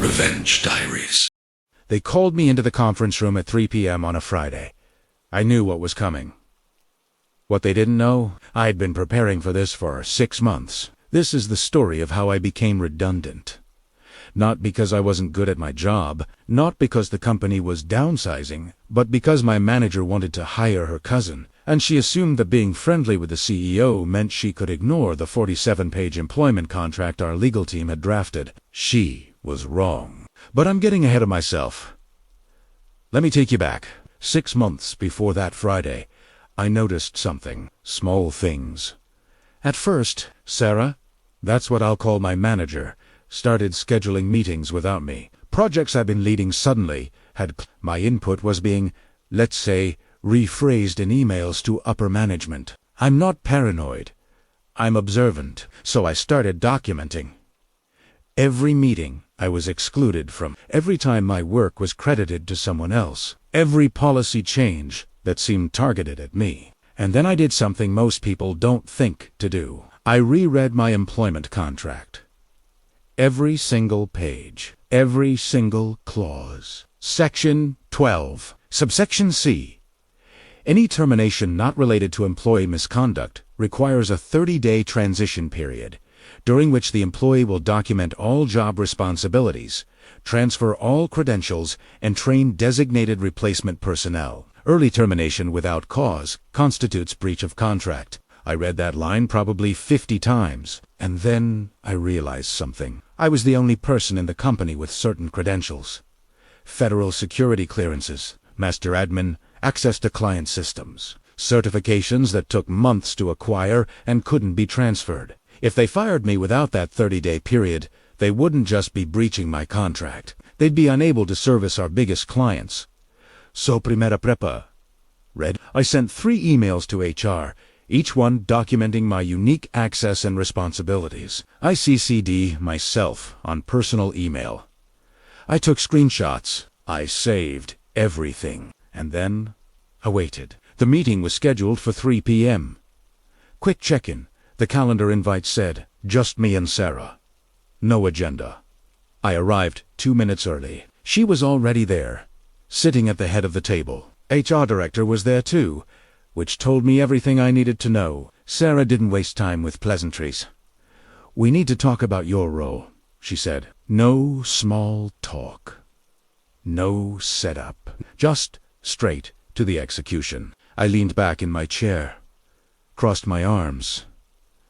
Revenge Diaries. They called me into the conference room at 3 p.m. on a Friday. I knew what was coming. What they didn't know, I'd been preparing for this for 6 months. This is the story of how I became redundant. Not because I wasn't good at my job, not because the company was downsizing, but because my manager wanted to hire her cousin, and she assumed that being friendly with the CEO meant she could ignore the 47-page employment contract our legal team had drafted. She was wrong. But I'm getting ahead of myself. Let me take you back. 6 months before that Friday, I noticed something. Small things. At first, Sarah, that's what I'll call my manager, started scheduling meetings without me. Projects I've been leading suddenly my input was being, let's say, rephrased in emails to upper management. I'm not paranoid. I'm observant, so I started documenting. Every meeting I was excluded from, every time my work was credited to someone else, every policy change that seemed targeted at me. And then I did something most people don't think to do. I reread my employment contract. Every single page, every single clause. Section 12, subsection C. Any termination not related to employee misconduct requires a 30-day transition period, during which the employee will document all job responsibilities, transfer all credentials, and train designated replacement personnel. Early termination without cause constitutes breach of contract. I read that line probably 50 times, and then I realized something. I was the only person in the company with certain credentials. Federal security clearances, master admin, access to client systems, certifications that took months to acquire and couldn't be transferred. If they fired me without that 30-day period, they wouldn't just be breaching my contract. They'd be unable to service our biggest clients. So primera prepa. Read. I sent 3 emails to HR, each one documenting my unique access and responsibilities. I CC'd myself on personal email. I took screenshots. I saved everything. And then I waited. The meeting was scheduled for 3 p.m. Quick check-in. The calendar invite said, just me and Sarah. No agenda. I arrived 2 minutes early. She was already there, sitting at the head of the table. HR director was there too, which told me everything I needed to know. Sarah didn't waste time with pleasantries. We need to talk about your role, she said. No small talk. No setup. Just straight to the execution. I leaned back in my chair, crossed my arms,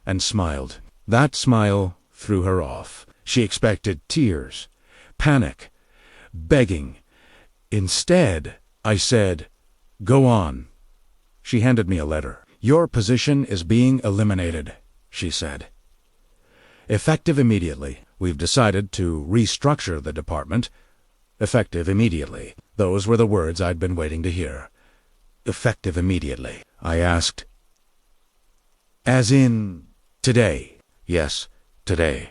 and smiled. That smile threw her off. She expected tears, panic, begging. Instead, I said, "Go on." She handed me a letter. "Your position is being eliminated," she said. "Effective immediately. We've decided to restructure the department." Effective immediately. Those were the words I'd been waiting to hear. Effective immediately. I asked, "As in today?" "Yes, today."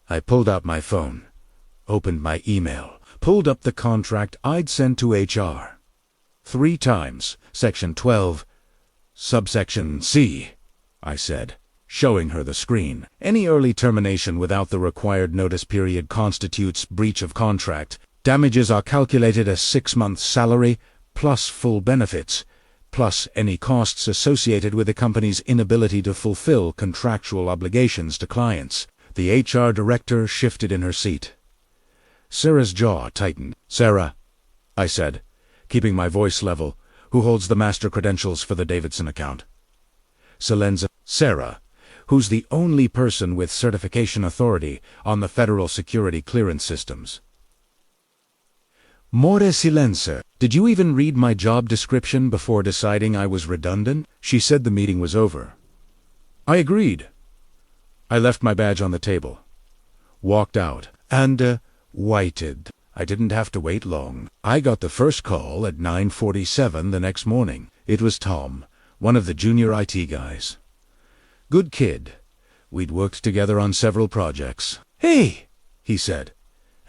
I pulled out my phone, opened my email, pulled up the contract I'd sent to HR. 3 times, Section 12, subsection C, I said, showing her the screen. Any early termination without the required notice period constitutes breach of contract. Damages are calculated as 6 months' salary, plus full benefits, plus any costs associated with the company's inability to fulfill contractual obligations to clients. The HR director shifted in her seat. Sarah's jaw tightened. "Sarah," I said, keeping my voice level, "who holds the master credentials for the Davidson account?" Salenza. "Sarah, who's the only person with certification authority on the federal security clearance systems." More silencio. "Did you even read my job description before deciding I was redundant?" She said the meeting was over. I agreed. I left my badge on the table, walked out, and waited. I didn't have to wait long. I got the first call at 9:47 the next morning. It was Tom, one of the junior IT guys. Good kid. We'd worked together on several projects. "Hey," he said,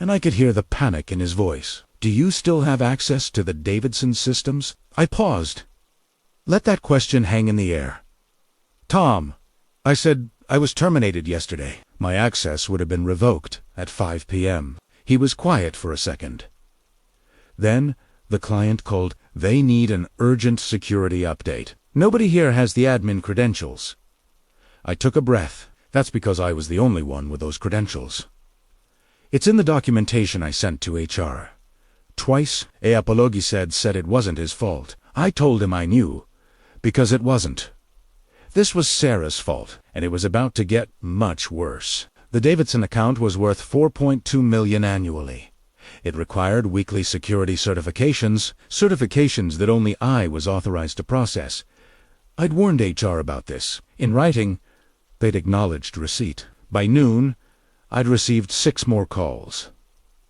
and I could hear the panic in his voice. "Do you still have access to the Davidson systems?" I paused. Let that question hang in the air. "Tom," I said, "I was terminated yesterday. My access would have been revoked at 5 p.m. He was quiet for a second. Then the client called. They need an urgent security update. Nobody here has the admin credentials. I took a breath. That's because I was the only one with those credentials. It's in the documentation I sent to HR. Twice, Apologi said it wasn't his fault. I told him I knew, because it wasn't. This was Sarah's fault, and it was about to get much worse. The Davidson account was worth $4.2 million annually. It required weekly security certifications that only I was authorized to process. I'd warned HR about this. In writing, they'd acknowledged receipt. By noon, I'd received 6 more calls.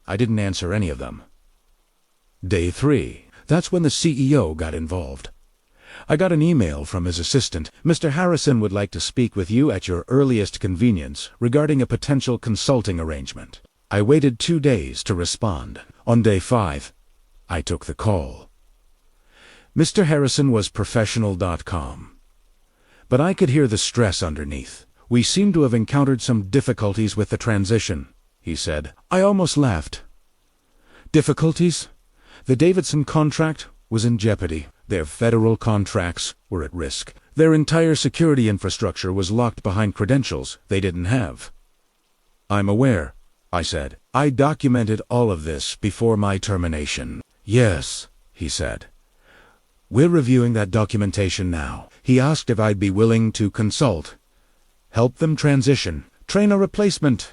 I didn't answer any of them. Day 3. That's when the CEO got involved. I got an email from his assistant. Mr. Harrison would like to speak with you at your earliest convenience regarding a potential consulting arrangement. I waited 2 days to respond. On day 5, I took the call. Mr. Harrison was professional.com. But I could hear the stress underneath. We seem to have encountered some difficulties with the transition, he said. I almost laughed. Difficulties? The Davidson contract was in jeopardy. Their federal contracts were at risk. Their entire security infrastructure was locked behind credentials they didn't have. I'm aware, I said. I documented all of this before my termination. Yes, he said. We're reviewing that documentation now. He asked if I'd be willing to consult, help them transition, train a replacement.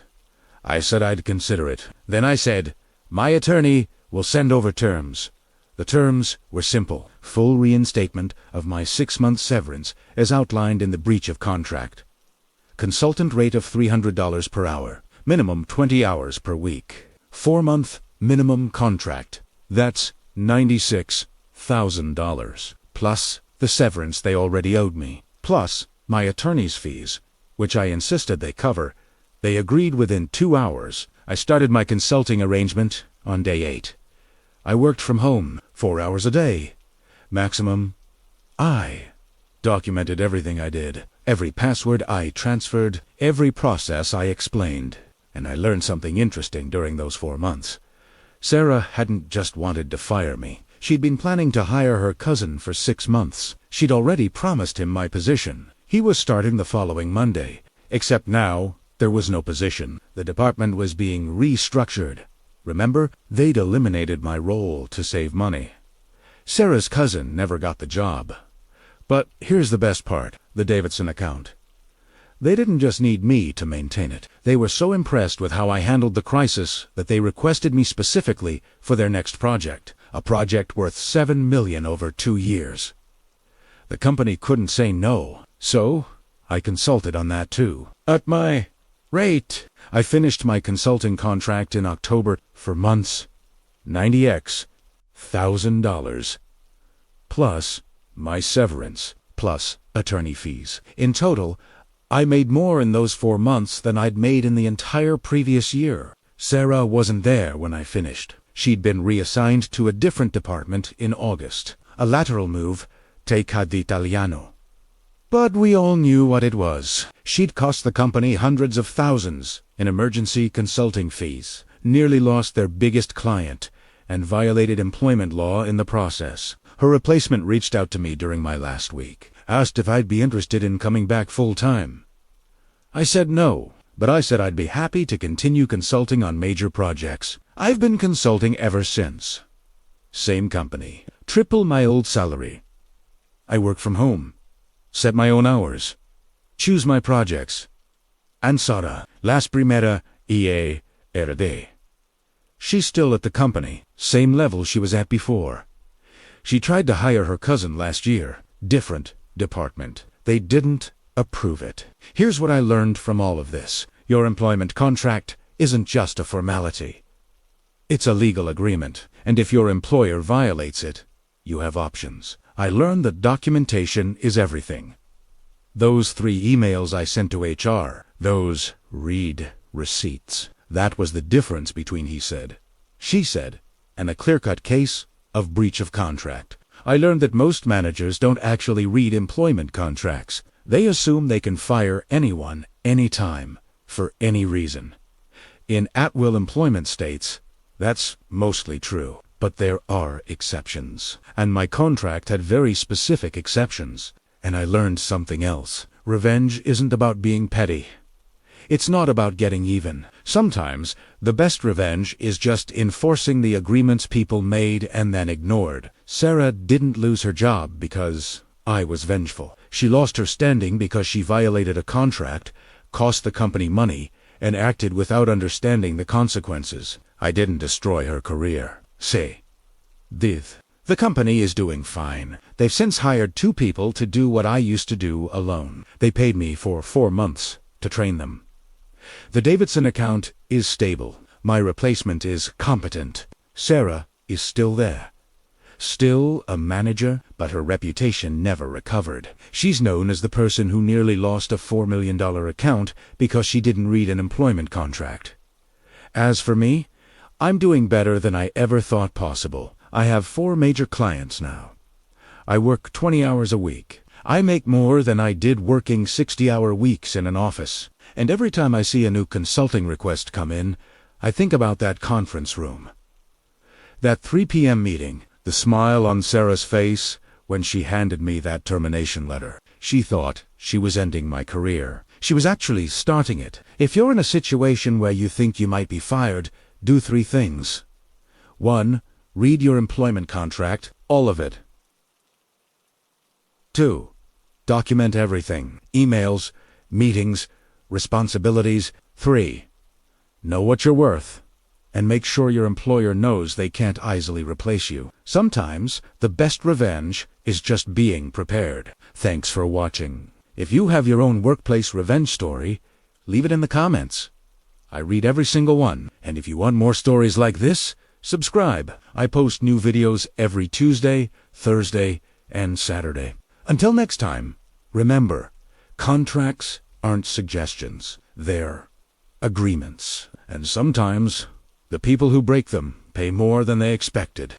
I said I'd consider it. Then I said, my attorney will send over terms. The terms were simple. Full reinstatement of my 6-month severance as outlined in the breach of contract. Consultant rate of $300 per hour. Minimum 20 hours per week. 4-month minimum contract. That's $96,000. Plus the severance they already owed me. Plus my attorney's fees, which I insisted they cover. They agreed within 2 hours. I started my consulting arrangement on day 8. I worked from home 4 hours a day. Maximum. I documented everything I did. Every password I transferred. Every process I explained. And I learned something interesting during those 4 months. Sarah hadn't just wanted to fire me. She'd been planning to hire her cousin for 6 months. She'd already promised him my position. He was starting the following Monday. Except now, there was no position. The department was being restructured. Remember, they'd eliminated my role to save money. Sarah's cousin never got the job. But here's the best part, the Davidson account. They didn't just need me to maintain it. They were so impressed with how I handled the crisis that they requested me specifically for their next project, a project worth $7 million over 2 years. The company couldn't say no, so I consulted on that too. At my rate, I finished my consulting contract in October for months. $90,000. Plus my severance, plus attorney fees. In total, I made more in those 4 months than I'd made in the entire previous year. Sarah wasn't there when I finished. She'd been reassigned to a different department in August. A lateral move, te cad italiano. But we all knew what it was. She'd cost the company hundreds of thousands in emergency consulting fees, nearly lost their biggest client, and violated employment law in the process. Her replacement reached out to me during my last week, asked if I'd be interested in coming back full-time. I said no, but I said I'd be happy to continue consulting on major projects. I've been consulting ever since. Same company, triple my old salary. I work from home, set my own hours, choose my projects. And Sara, las primera EA. She's still at the company, same level she was at before. She tried to hire her cousin last year, different department. They didn't approve it. Here's what I learned from all of this. Your employment contract isn't just a formality. It's a legal agreement, and if your employer violates it, you have options. I learned that documentation is everything. Those 3 emails I sent to HR, those read receipts. That was the difference between he said, she said, and a clear-cut case of breach of contract. I learned that most managers don't actually read employment contracts. They assume they can fire anyone, anytime, for any reason. In at-will employment states, that's mostly true. But there are exceptions. And my contract had very specific exceptions. And I learned something else. Revenge isn't about being petty. It's not about getting even. Sometimes, the best revenge is just enforcing the agreements people made and then ignored. Sarah didn't lose her job because I was vengeful. She lost her standing because she violated a contract, cost the company money, and acted without understanding the consequences. I didn't destroy her career. The company is doing fine. They've since hired 2 people to do what I used to do alone. They paid me for 4 months to train them. The Davidson account is stable. My replacement is competent. Sarah is still there. Still a manager, but her reputation never recovered. She's known as the person who nearly lost a $4 million account because she didn't read an employment contract. As for me, I'm doing better than I ever thought possible. I have 4 major clients now. I work 20 hours a week. I make more than I did working 60-hour weeks in an office. And every time I see a new consulting request come in, I think about that conference room. That 3 p.m. meeting, the smile on Sarah's face when she handed me that termination letter. She thought she was ending my career. She was actually starting it. If you're in a situation where you think you might be fired, do 3 things. 1. Read your employment contract, all of it. 2. Document everything. Emails, meetings, responsibilities. 3. Know what you're worth. And make sure your employer knows they can't easily replace you. Sometimes, the best revenge is just being prepared. Thanks for watching. If you have your own workplace revenge story, leave it in the comments. I read every single one. And if you want more stories like this, subscribe. I post new videos every Tuesday, Thursday, and Saturday. Until next time, remember, contracts aren't suggestions. They're agreements. And sometimes, the people who break them pay more than they expected.